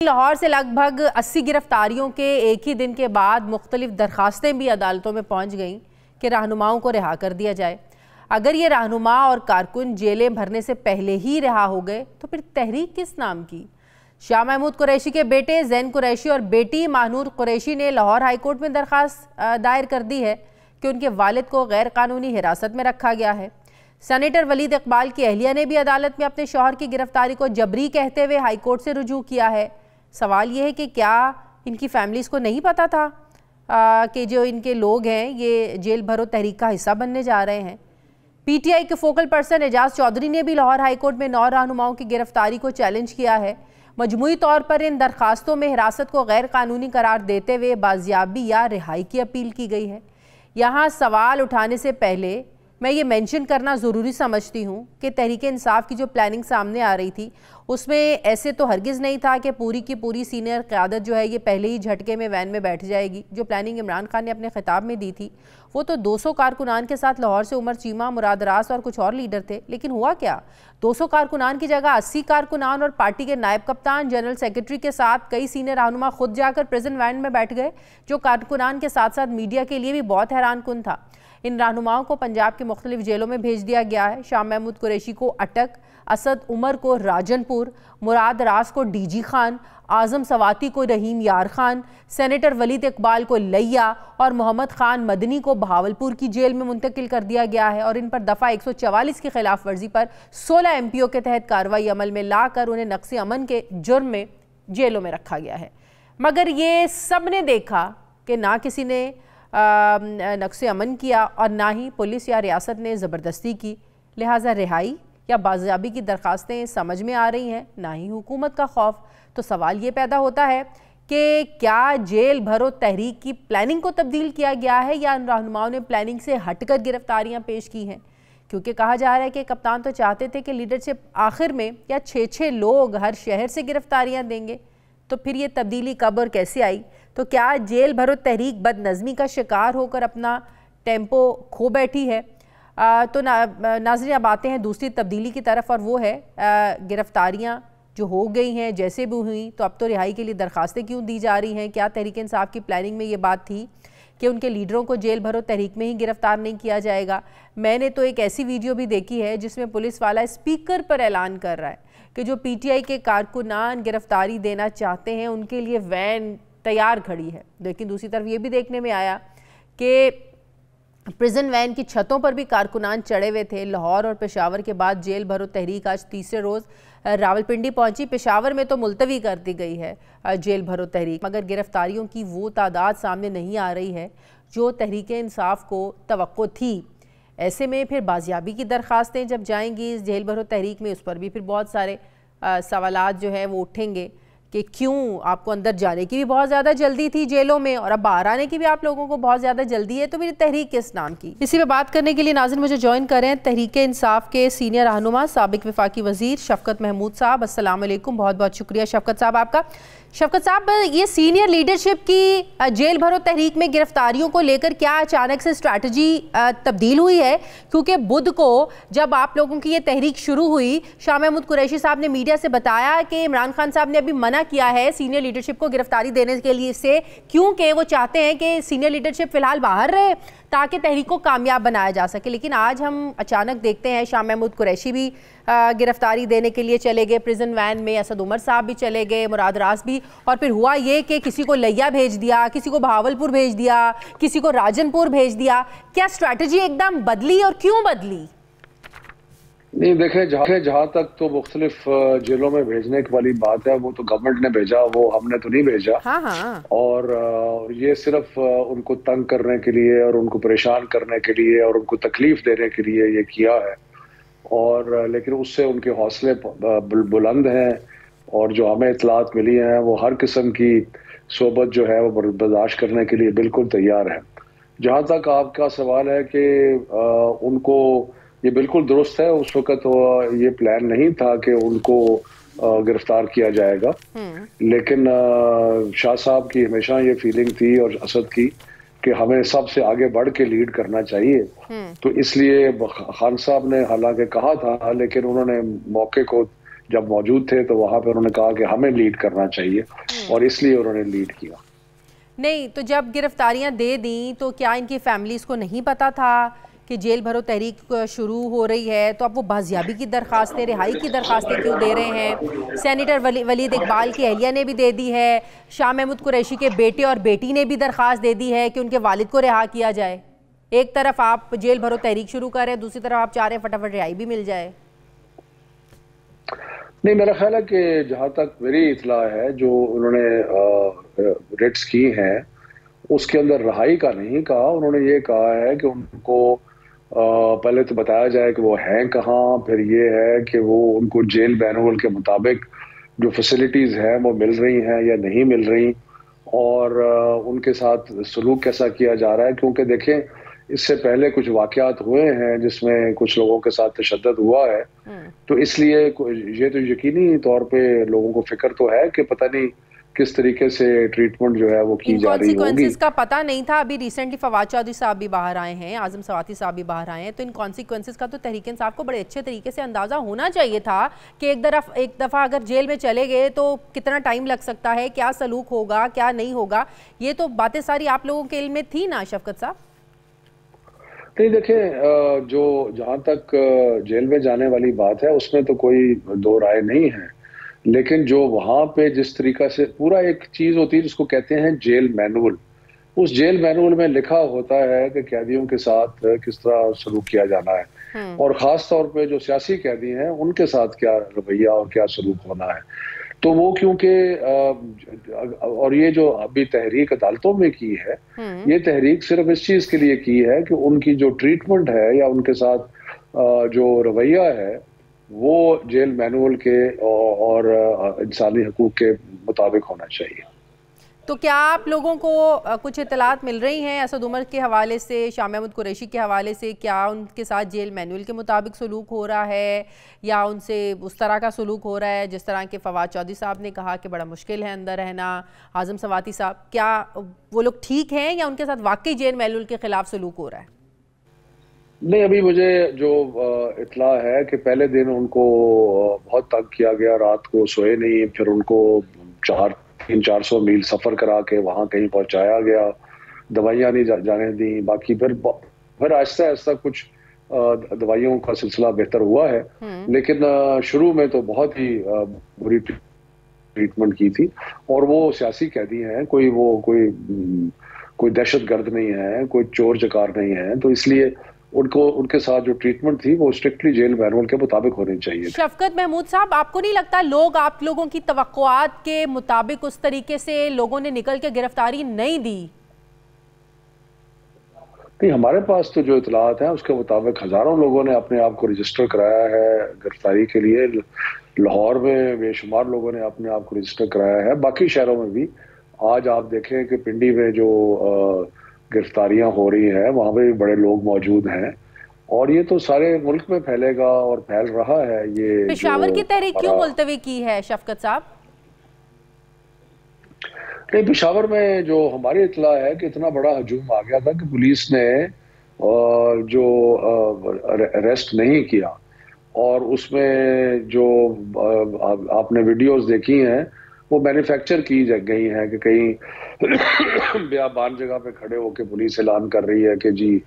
लाहौर से लगभग 80 गिरफ्तारियों के एक ही दिन के बाद मुख्तलिफ दरखास्तें भी अदालतों में पहुंच गईं कि रहनुमाओं को रिहा कर दिया जाए। अगर ये रहनुमा और कारकुन जेलें भरने से पहले ही रिहा हो गए तो फिर तहरीक किस नाम की? शाह महमूद कुरैशी के बेटे जैन कुरैशी और बेटी मानूर कुरैशी ने लाहौर हाईकोर्ट में दरख्वास्त दायर कर दी है कि उनके वालिद को गैर कानूनी हिरासत में रखा गया है। सेनेटर वलीद इकबाल की अहलिया ने भी अदालत में अपने शौहर की गिरफ्तारी को जबरी कहते हुए हाईकोर्ट से रुजू किया है। सवाल ये है कि क्या इनकी फैमिलीज़ को नहीं पता था कि जो इनके लोग हैं ये जेल भरो तहरीक का हिस्सा बनने जा रहे हैं। पीटीआई के फोकल पर्सन एजाज चौधरी ने भी लाहौर हाईकोर्ट में 9 रहनुमाओं की गिरफ्तारी को चैलेंज किया है। मजमूई तौर पर इन दरखास्तों में हिरासत को गैर कानूनी करार देते हुए बाजियाबी या रिहाई की अपील की गई है। यहाँ सवाल उठाने से पहले मैं ये मेंशन करना ज़रूरी समझती हूँ कि तहरीक इंसाफ की जो प्लानिंग सामने आ रही थी उसमें ऐसे तो हरगिज़ नहीं था कि पूरी की पूरी सीनियर क़यादत जो है ये पहले ही झटके में वैन में बैठ जाएगी। जो प्लानिंग इमरान खान ने अपने खिताब में दी थी वो तो 200 कारकुनान के साथ लाहौर से उमर चीमा, मुराद रास और कुछ और लीडर थे। लेकिन हुआ क्या? 200 कारकुनान की जगह 80 कारकुनान और पार्टी के नायब कप्तान, जनरल सेक्रेटरी के साथ कई सीनियर रहनुमा खुद जाकर प्रिजन वैन में बैठ गए, जो कारकुनान के साथ साथ मीडिया के लिए भी बहुत हैरानकुन था। इन रहनुमाओं को पंजाब के मुख्तलिफ जेलों में भेज दिया गया है। शाह महमूद कुरैशी को अटक, असद उमर को राजनपुर, मुराद रास को डीजी खान, आजम सवाती को रहीम यार खान, सेनेटर वलीद इकबाल को लिया और मोहम्मद खान मदनी को बहावलपुर की जेल में मुंतकिल कर दिया गया है। और इन पर दफ़ा 144 की खिलाफ वर्जी पर 16 MPO के तहत कार्रवाई अमल में लाकर उन्हें नक्से अमन के जुर्म में जेलों में रखा गया है। मगर ये सब ने देखा कि ना किसी ने नक्से अमन किया और ना ही पुलिस या रियासत ने ज़बरदस्ती की, लिहाजा रिहाई या बाजियाबी की दरखास्तें समझ में आ रही हैं, ना ही हुकूमत का खौफ। तो सवाल ये पैदा होता है कि क्या जेल भरो तहरीक की प्लानिंग को तब्दील किया गया है या इन रहनुमाओं ने प्लानिंग से हटकर गिरफ्तारियां पेश की हैं? क्योंकि कहा जा रहा है कि कप्तान तो चाहते थे कि लीडरशिप आखिर में या 6-6 लोग हर शहर से गिरफ्तारियां देंगे। तो फिर ये तब्दीली कब और कैसे आई? तो क्या जेल भरो तहरीक बदनज़मी का शिकार होकर अपना टेम्पो खो बैठी है? तो नाज़रीन अब आते हैं दूसरी तब्दीली की तरफ, और वो है गिरफ्तारियां जो हो गई हैं जैसे भी हुई तो अब तो रिहाई के लिए दरखास्तें क्यों दी जा रही हैं? क्या तहरीक इंसाफ की प्लानिंग में ये बात थी कि उनके लीडरों को जेल भरो तहरीक में ही गिरफ्तार नहीं किया जाएगा? मैंने तो एक ऐसी वीडियो भी देखी है जिसमें पुलिस वाला स्पीकर पर ऐलान कर रहा है कि जो पीटीआई के कारकुनान गिरफ्तारी देना चाहते हैं उनके लिए वैन तैयार खड़ी है। लेकिन दूसरी तरफ ये भी देखने में आया कि प्रिजन वैन की छतों पर भी कारकुनान चढ़े हुए थे। लाहौर और पेशावर के बाद जेल भरो तहरीक आज तीसरे रोज़ रावलपिंडी पहुंची। पेशावर में तो मुलतवी कर दी गई है जेल भरो तहरीक, मगर गिरफ्तारियों की वो तादाद सामने नहीं आ रही है जो तहरीक इंसाफ को तवक्को थी। ऐसे में फिर बाजियाबी की दरखास्तें जब जाएंगी इस जेल भरो तहरीक में, उस पर भी फिर बहुत सारे सवालात जो है वो उठेंगे कि क्यों आपको अंदर जाने की भी बहुत ज़्यादा जल्दी थी जेलों में और अब बाहर आने की भी आप लोगों को बहुत ज़्यादा जल्दी है, तो मेरी तहरीक किस नाम की? इसी पे बात करने के लिए नाज़रीन मुझे ज्वाइन करें तहरीक इंसाफ के सीनियर रहनुमा साबिक वफाकी वज़ीर शफकत महमूद साहब। अस्सलाम वालेकुम, बहुत बहुत शुक्रिया शफकत साहब आपका। शफकत साहब, ये सीनियर लीडरशिप की जेल भरो तहरीक में गिरफ्तारियों को लेकर क्या अचानक से स्ट्रैटेजी तब्दील हुई है? क्योंकि बुध को जब आप लोगों की ये तहरीक शुरू हुई, शाह महमूद कुरैशी साहब ने मीडिया से बताया कि इमरान खान साहब ने अभी मना किया है सीनियर लीडरशिप को गिरफ्तारी देने के लिए से, क्योंकि वो चाहते हैं कि सीनियर लीडरशिप फिलहाल बाहर रहे ताकि तहरीक को कामयाब बनाया जा सके। लेकिन आज हम अचानक देखते हैं शाह महमूद कुरैशी भी गिरफ्तारी देने के लिए चले गए प्रिजन वैन में, असद उमर साहब भी चले गए, मुराद रास भी, और फिर हुआ ये कि किसी को लिया भेज दिया, किसी को बहावलपुर भेज दिया, किसी को राजनपुर भेज दिया। क्या स्ट्रैटेजी एकदम बदली और क्यों बदली? नहीं, देखें जहाँ तक तो मुख्तलिफ जेलों में भेजने वाली बात है वो तो गवर्नमेंट ने भेजा, वो हमने तो नहीं भेजा। हाँ। और ये सिर्फ उनको तंग करने के लिए और उनको परेशान करने के लिए और उनको तकलीफ देने के लिए ये किया है। और लेकिन उससे उनके हौसले बुलंद हैं और जो हमें इतलात मिली हैं वो हर किस्म की सोबत जो है वो बर्दाश्त करने के लिए बिल्कुल तैयार है। जहाँ तक आपका सवाल है कि उनको ये बिल्कुल दुरुस्त है, उस वक्त ये प्लान नहीं था कि उनको गिरफ्तार किया जाएगा। लेकिन शाह साहब की हमेशा ये फीलिंग थी और असद की कि हमें सबसे आगे बढ़ के लीड करना चाहिए। तो इसलिए खान साहब ने हालांकि कहा था, लेकिन उन्होंने मौके को जब मौजूद थे तो वहां पर उन्होंने कहा कि हमें लीड करना चाहिए और इसलिए उन्होंने लीड किया। नहीं तो जब गिरफ्तारियां दे दी तो क्या इनकी फैमिलीज को नहीं पता था कि जेल भरो तहरीक शुरू हो रही है? तो अब वो बाजियाबी की दरखास्तें, रिहाई की दरखास्तें क्यों दे रहे हैं? सेनेटर वलीद इकबाल की अहलिया ने भी दे दी है, शाह महमूद कुरैशी के बेटे और बेटी ने भी दरख्वास्त दे दी है कि उनके वालिद को रिहा किया जाए। एक तरफ आप जेल भरो तहरीक शुरू कर रहे हैं, दूसरी तरफ आप चाह रहे हैं फटाफट रिहाई भी मिल जाए। नहीं, मेरा ख्याल है कि जहां तक मेरी इतला है, जो उन्होंने रेट्स की हैं उसके अंदर रहाई का नहीं कहा। उन्होंने ये कहा है कि उनको पहले तो बताया जाए कि वो हैं कहाँ, फिर ये है कि वो उनको जेल मैनुअल के मुताबिक जो फैसिलिटीज हैं वो मिल रही हैं या नहीं मिल रही, और उनके साथ सलूक कैसा किया जा रहा है। क्योंकि देखें, इससे पहले कुछ वाकयात हुए हैं जिसमें कुछ लोगों के साथ तशद्दुद हुआ है, तो इसलिए ये तो यकीनी तौर पे लोगों को फिक्र तो है कि पता नहीं किस तरीके से ट्रीटमेंट जो है वो की जा रही होगी। का पता नहीं था। अभी रिसेंटली फवाद चौधरी साहब भी बाहर आए हैं, आजम सवाती साहब भी बाहर आए हैं, तो इन कॉन्सिक्वेंसेस का तो तहरीक इंसाफ को बड़े अच्छे तरीके से अंदाजा होना चाहिए था कि एक दफ़ा अगर जेल में चले गए तो कितना टाइम लग सकता है, क्या सलूक होगा, क्या नहीं होगा। ये तो बातें सारी आप लोगों के इल्म में थी ना शफकत साहब? नहीं, देखें, जो जहां तक जेल में जाने वाली बात है उसमें तो कोई दो राय नहीं है, लेकिन जो वहां पे जिस तरीका से पूरा एक चीज होती है जिसको कहते हैं जेल मैनुअल, उस जेल मैनुअल में लिखा होता है कि कैदियों के साथ किस तरह सलूक किया जाना है, और खास तौर पे जो सियासी कैदी हैं उनके साथ क्या रवैया और क्या सलूक होना है। तो वो क्योंकि और ये जो अभी तहरीक अदालतों में की है, ये तहरीक सिर्फ इस चीज के लिए की है कि उनकी जो ट्रीटमेंट है या उनके साथ जो रवैया है वो जेल मैनुअल के और इंसानी हकूक के मुताबिक होना चाहिए। तो क्या आप लोगों को कुछ इतलात मिल रही हैं असद उमर के हवाले से, शाह महमूद कुरैशी के हवाले से? क्या उनके साथ जेल मैनुअल के मुताबिक सलूक हो रहा है या उनसे उस तरह का सलूक हो रहा है जिस तरह के फवाद चौधरी साहब ने कहा कि बड़ा मुश्किल है अंदर रहना, आजम सवाती साहब, क्या वो लोग ठीक हैं या उनके साथ वाकई जेल मैनुअल के खिलाफ सलूक हो रहा है? नहीं, अभी मुझे जो इतला है कि पहले दिन उनको बहुत तंग किया गया, रात को सोए नहीं, फिर उनको 300-400 मील सफर करा के वहां कहीं पहुंचाया गया, दवाइयां नहीं जाने दी। बाकी फिर आहिस्ता आहिस्ता कुछ दवाइयों का सिलसिला बेहतर हुआ है, लेकिन शुरू में तो बहुत ही बुरी ट्रीटमेंट की थी। और वो सियासी कैदी हैं, कोई दहशतगर्द नहीं है, कोई चोर चकार नहीं है, तो इसलिए उनके साथ जो ट्रीटमेंट थी वो स्ट्रिक्टली जेल मैनुअल के मुताबिक होनी चाहिए। शफकत महमूद साहब, आपको नहीं लगता लोग आप लोगों की तवक्कुआत के मुताबिक उस तरीके से लोगों ने निकल के गिरफ्तारी नहीं दी? नहीं, हमारे पास तो जो इतलात हैं उसके मुताबिक हजारों लोगों ने अपने आप को रजिस्टर कराया है गिरफ्तारी के लिए। लाहौर में बेशुमार लोगों ने अपने आप को रजिस्टर कराया है, बाकी शहरों में भी। आज आप देखें कि पिंडी में जो गिरफ्तारियां हो रही हैं वहां पे भी बड़े लोग मौजूद हैं, और ये तो सारे मुल्क में फैलेगा और फैल रहा है। ये पेशावर की तहरीक क्यों मुलतवी की है शफकत साहब? नहीं, पेशावर में जो हमारी इतला है कि इतना बड़ा हजूम आ गया था कि पुलिस ने जो अरेस्ट नहीं किया, और उसमें जो आपने वीडियोस देखी हैं वो मैन्युफैक्चर की गई हैं कि कहीं बेआबान जगह पे खड़े होकर पुलिस ऐलान कर रही है कि जी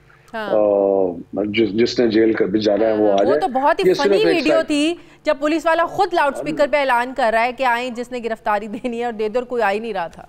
जिसने जेल कर भी जाना है वो आ जाए। वो तो बहुत ही फनी वीडियो थी जब पुलिस वाला खुद लाउडस्पीकर पे ऐलान कर रहा है कि आए जिसने गिरफ्तारी देनी है, और दे कोई आ ही नहीं रहा था।